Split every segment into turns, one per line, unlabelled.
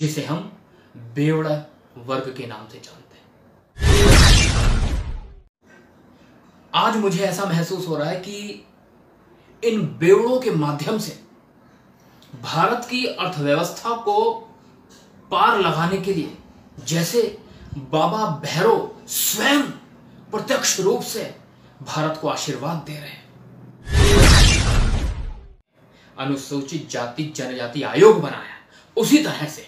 जिसे हम बेवड़ा वर्ग के नाम से जानते हैं। आज मुझे ऐसा महसूस हो रहा है कि इन बेवड़ों के माध्यम से भारत की अर्थव्यवस्था को पार लगाने के लिए जैसे बाबा भैरव स्वयं प्रत्यक्ष रूप से भारत को आशीर्वाद दे रहे हैं। अनुसूचित जाति जनजाति आयोग बनाया, उसी तरह से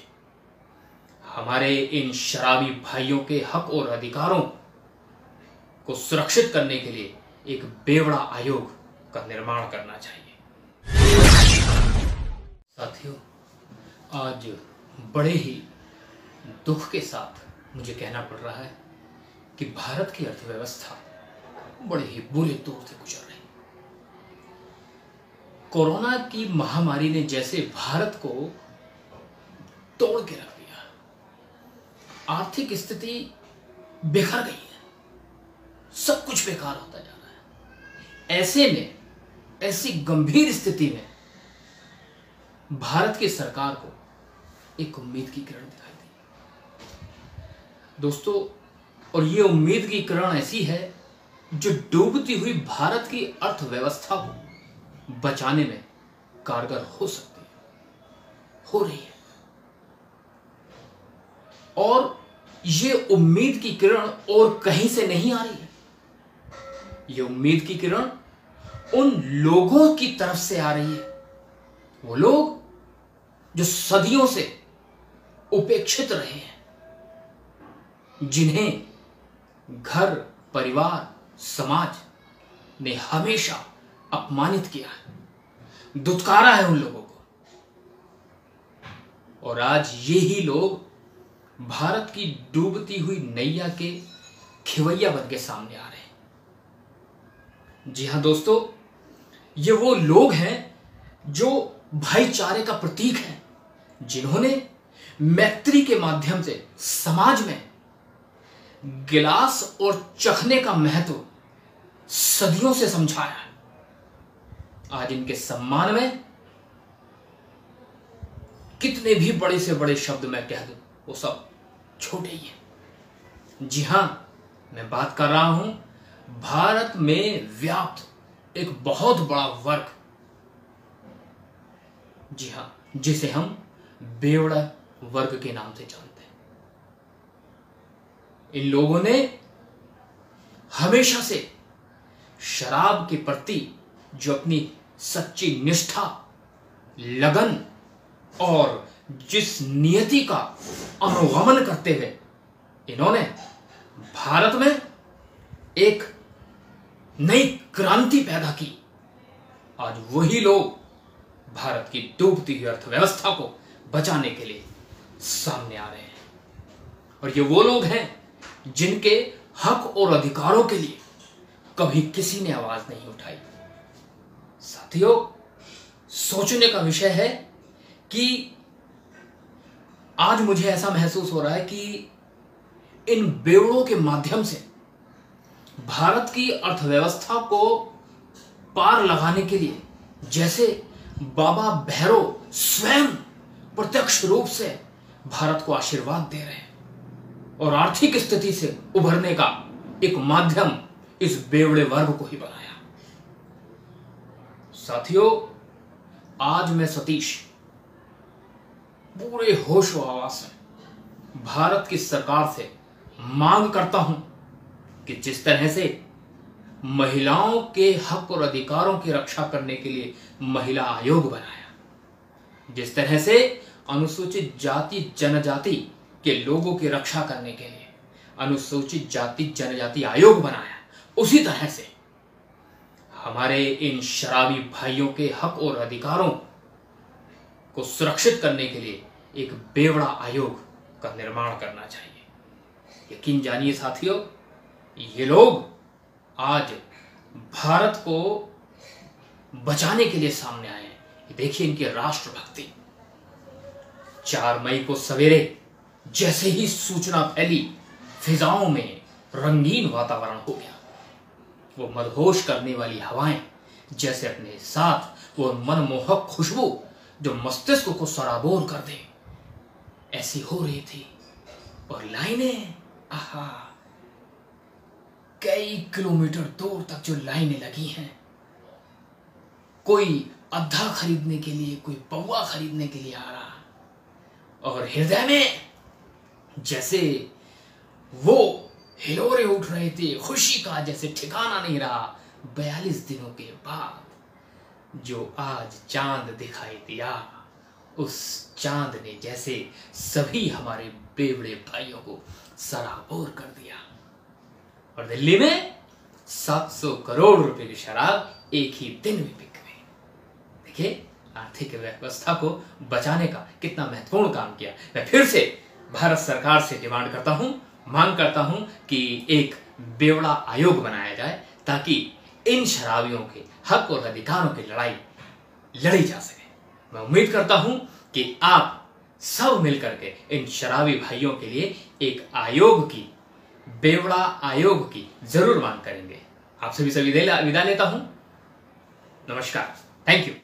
हमारे इन शराबी भाइयों के हक और अधिकारों को सुरक्षित करने के लिए एक बेवड़ा आयोग का निर्माण करना चाहिए। साथियों, आज बड़े ही दुख के साथ मुझे कहना पड़ रहा है कि भारत की अर्थव्यवस्था बड़े ही बुरे दौर से गुजर रही है। कोरोना की महामारी ने जैसे भारत को तोड़ के रख दिया, आर्थिक स्थिति बिखर गई है, सब कुछ बेकार होता जा रहा है। ऐसे में, ऐसी गंभीर स्थिति में भारत की सरकार को एक उम्मीद की किरण दिखाई दी। दोस्तों, और ये उम्मीद की किरण ऐसी है जो डूबती हुई भारत की अर्थव्यवस्था को बचाने में कारगर हो सकती है, हो रही है। और ये उम्मीद की किरण और कहीं से नहीं आ रही है। ये उम्मीद की किरण उन लोगों की तरफ से आ रही है, वो लोग जो सदियों से उपेक्षित रहे हैं, जिन्हें घर, परिवार, समाज ने हमेशा अपमानित किया है, दुत्कारा है उन लोगों को। और आज ये ही लोग भारत की डूबती हुई नैया के खिवैया बन के सामने आ रहे हैं। जी हां दोस्तों, ये वो लोग हैं जो भाईचारे का प्रतीक हैं, जिन्होंने मैत्री के माध्यम से समाज में गिलास और चखने का महत्व सदियों से समझाया है। आज इनके सम्मान में कितने भी बड़े से बड़े शब्द मैं कह दूं, वो सब छोटे ही हैं। जी हां, मैं बात कर रहा हूं भारत में व्याप्त एक बहुत बड़ा वर्ग, जी हां, जिसे हम बेवड़ा वर्ग के नाम से जानते हैं। इन लोगों ने हमेशा से शराब के प्रति जो अपनी सच्ची निष्ठा, लगन और जिस नियति का अनुगमन करते हुए इन्होंने भारत में एक नई क्रांति पैदा की, आज वही लोग भारत की डूबती हुई अर्थव्यवस्था को बचाने के लिए सामने आ रहे हैं। और ये वो लोग हैं जिनके हक और अधिकारों के लिए कभी किसी ने आवाज नहीं उठाई। साथियों, सोचने का विषय है कि आज मुझे ऐसा महसूस हो रहा है कि इन बेवड़ों के माध्यम से भारत की अर्थव्यवस्था को पार लगाने के लिए जैसे बाबा भैरव स्वयं प्रत्यक्ष रूप से भारत को आशीर्वाद दे रहे हैं और आर्थिक स्थिति से उभरने का एक माध्यम इस बेवड़े वर्ग को ही बनाया। साथियों, आज मैं सतीश पूरे होश व हवास में भारत की सरकार से मांग करता हूं कि जिस तरह से महिलाओं के हक और अधिकारों की रक्षा करने के लिए महिला आयोग बनाया, जिस तरह से अनुसूचित जाति जनजाति के लोगों की रक्षा करने के लिए अनुसूचित जाति जनजाति आयोग बनाया, उसी तरह से हमारे इन शराबी भाइयों के हक और अधिकारों को सुरक्षित करने के लिए एक बेवड़ा आयोग का निर्माण करना चाहिए। यकीन जानिए साथियों, ये लोग आज भारत को बचाने के लिए सामने आए हैं। देखिए इनकी राष्ट्रभक्ति। 4 मई को सवेरे जैसे ही सूचना फैली, फिजाओं में रंगीन वातावरण हो गया। वो मदहोश करने वाली हवाएं जैसे अपने साथ वो मनमोहक खुशबू जो मस्तिष्क को सराबोर कर दे, ऐसी हो रही थी और लाइनें, आहा, कई किलोमीटर दूर तक जो लाइनें लगी हैं, कोई अद्धा खरीदने के लिए, कोई पौवा खरीदने के लिए आ रहा, और हृदय में जैसे वो हिलोरे उठ रहे थे, खुशी का जैसे ठिकाना नहीं रहा। 42 दिनों के बाद जो आज चांद दिखाई दिया, उस चांद ने जैसे सभी हमारे बेवड़े भाइयों को सराबोर कर दिया। और दिल्ली में 700 करोड़ रुपए की शराब एक ही दिन में बिक गई। देखिए आर्थिक व्यवस्था को बचाने का कितना महत्वपूर्ण काम किया। मैं फिर से भारत सरकार से डिमांड करता हूं, मांग करता हूं कि एक बेवड़ा आयोग बनाया जाए ताकि इन शराबियों के हक और अधिकारों की लड़ाई लड़ी जा सके। मैं उम्मीद करता हूं कि आप सब मिलकर के इन शराबी भाइयों के लिए एक आयोग की, बेवड़ा आयोग की जरूर मांग करेंगे। आप सभी से विदा लेता हूं। नमस्कार, थैंक यू।